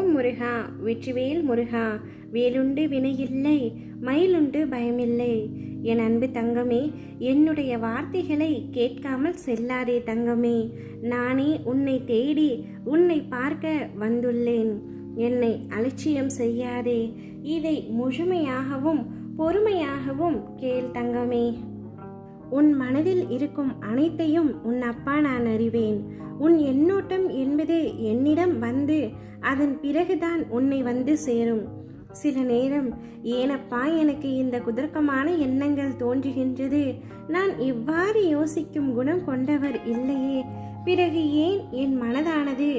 ஓம் முருகா, வெற்றிவேல் முருகா. வேலுண்டு வினையில்லை, மயிலுண்டு பயமில்லை. என் அன்பு தங்கமே, என்னுடைய வார்த்தைகளை கேட்காமல் செல்லாதே தங்கமே. நானே உன்னை தேடி உன்னை பார்க்க வந்துள்ளேன். என்னை அலட்சியம் செய்யாதே. இதை முழுமையாகவும் பொறுமையாகவும் கேள் தங்கமே. உன் மனதில் இருக்கும் அனைத்தையும் உன் அப்பா நான் அறிவேன். உன் எண்ணோட்டம் என்பது என்னிடம் வந்து அதன் பிறகுதான் உன்னை வந்து சேரும். சில நேரம் ஏனப்பா எனக்கு இந்த குதர்க்கமான எண்ணங்கள் தோன்றுகின்றது, நான் இவ்வாறு யோசிக்கும் குணம் கொண்டவர் இல்லையே, பிறகு ஏன் என் மனதானது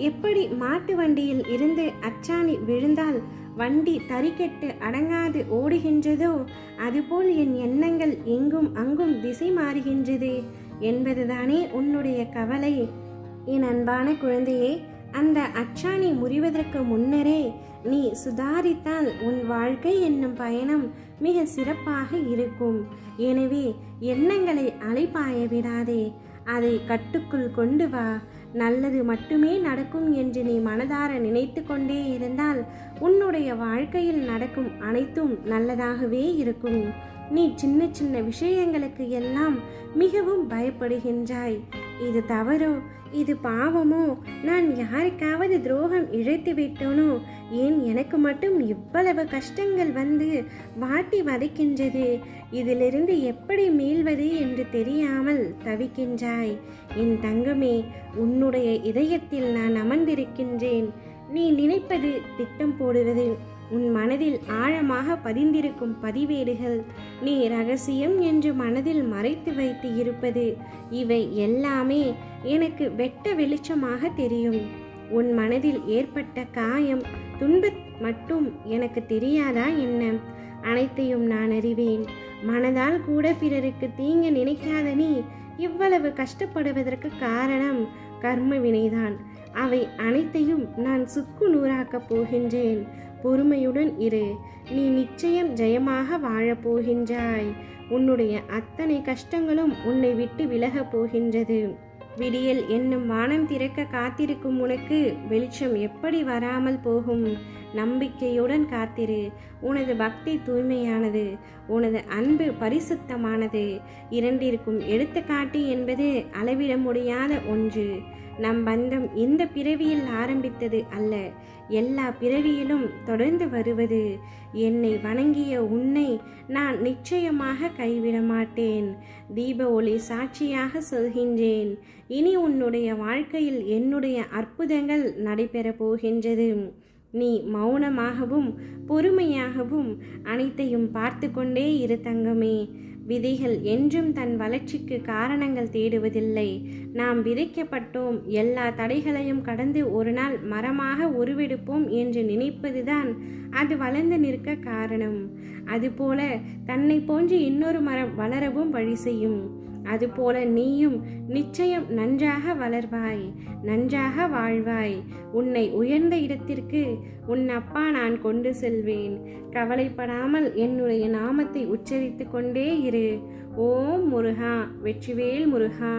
எப்படி மாட்டு வண்டியில் இருந்து அச்சாணி விழுந்தால் வண்டி தறிக்கெட்டு அடங்காது ஓடுகின்றதோ அதுபோல் என் எண்ணங்கள் எங்கும் அங்கும் திசை மாறுகின்றது என்பதுதானே உன்னுடைய கவலை. என் அன்பான குழந்தையே, அந்த அச்சாணி முறிவதற்கு முன்னரே நீ சுதாரித்தால் உன் வாழ்க்கை என்னும் பயணம் மிக சிறப்பாக இருக்கும். எனவே எண்ணங்களை அலைபாய விடாதே, அதை கட்டுக்குள் கொண்டு வா. நல்லது மட்டுமே நடக்கும் என்று நீ மனதார நினைத்து கொண்டே இருந்தால் உன்னுடைய வாழ்க்கையில் நடக்கும் அனைத்தும் நல்லதாகவே இருக்கும். நீ சின்ன சின்ன விஷயங்களுக்கு எல்லாம் மிகவும் பயப்படுகின்றாய். இது தவறோ, இது பாவமோ, நான் யாருக்காவது துரோகம் இழைத்து விட்டோனோ, ஏன் எனக்கு மட்டும் இவ்வளவு கஷ்டங்கள் வந்து வாட்டி வதைக்கின்றது, இதிலிருந்து எப்படி மீள்வது என்று தெரியாமல் தவிக்கின்றாய். என் தங்கமே, உன்னுடைய இதயத்தில் நான் அமர்ந்திருக்கின்றேன். நீ நினைப்பது திட்டம் போடுவது, உன் மனதில் ஆழமாக பதிந்திருக்கும் பதிவேடுகள், நீ ரகசியம் என்று மனதில் மறைத்து வைத்து இருப்பது, இவை எல்லாமே எனக்கு வெட்ட வெளிச்சமாக தெரியும். உன் மனதில் ஏற்பட்ட காயம், துன்பம் மட்டும் எனக்கு தெரியாதா என்ன? அனைத்தையும் நான் அறிவேன். மனதால் கூட பிறருக்கு தீங்கு நினைக்காத நீ இவ்வளவு கஷ்டப்படுவதற்கு காரணம் கர்ம வினைதான். அவை அனைத்தையும் நான் சுக்கு நூறாக்கப் போகின்றேன். பொறுமையுடன் இரு. நீ நிச்சயம் ஜெயமாக வாழப் போகின்றாய். உன்னுடைய அத்தனை கஷ்டங்களும் உன்னை விட்டு விலகப் போகின்றது. விடியல் என்னும் வானம் திறக்க காத்திருக்கும் உனக்கு வெளிச்சம் எப்படி வராமல் போகும்? நம்பிக்கையுடன் காத்திரு. உனது பக்தி தூய்மையானது, உனது அன்பு பரிசுத்தமானது. இரண்டிற்கும் எடுத்துக்காட்டு என்பது அளவிட முடியாத ஒன்று. நம் பந்தம் இந்த பிறவியில் ஆரம்பித்தது அல்ல, எல்லா பிறவியிலும் தொடர்ந்து வருவது. என்னை வணங்கிய உன்னை நான் நிச்சயமாக கைவிட மாட்டேன். தீப ஒளி சாட்சியாக சொல்கின்றேன். இனி உன்னுடைய வாழ்க்கையில் என்னுடைய அற்புதங்கள் நடைபெறப் போகின்றது. நீ மௌனமாகவும் பொறுமையாகவும் அனைத்தையும் பார்த்து கொண்டே இரு தங்கமே. விதைகள் என்றும் தன் வளர்ச்சிக்கு காரணங்கள் தேடுவதில்லை. நாம் விதைக்கப்பட்டோம், எல்லா தடைகளையும் கடந்து ஒரு நாள் மரமாக உருவெடுப்போம் என்று நினைப்பதுதான் அது வளர்ந்து நிற்க காரணம். அதுபோல தன்னை போன்று இன்னொரு மரம் வளரவும் வழி செய்யும். அதுபோல நீயும் நிச்சயம் நன்றாக வளர்வாய், நன்றாக வாழ்வாய். உன்னை உயர்ந்த இடத்திற்கு உன் அப்பா நான் கொண்டு செல்வேன். கவலைப்படாமல் என்னுடைய நாமத்தை உச்சரித்து கொண்டே இரு. ஓம் முருகா, வெற்றிவேல் முருகா.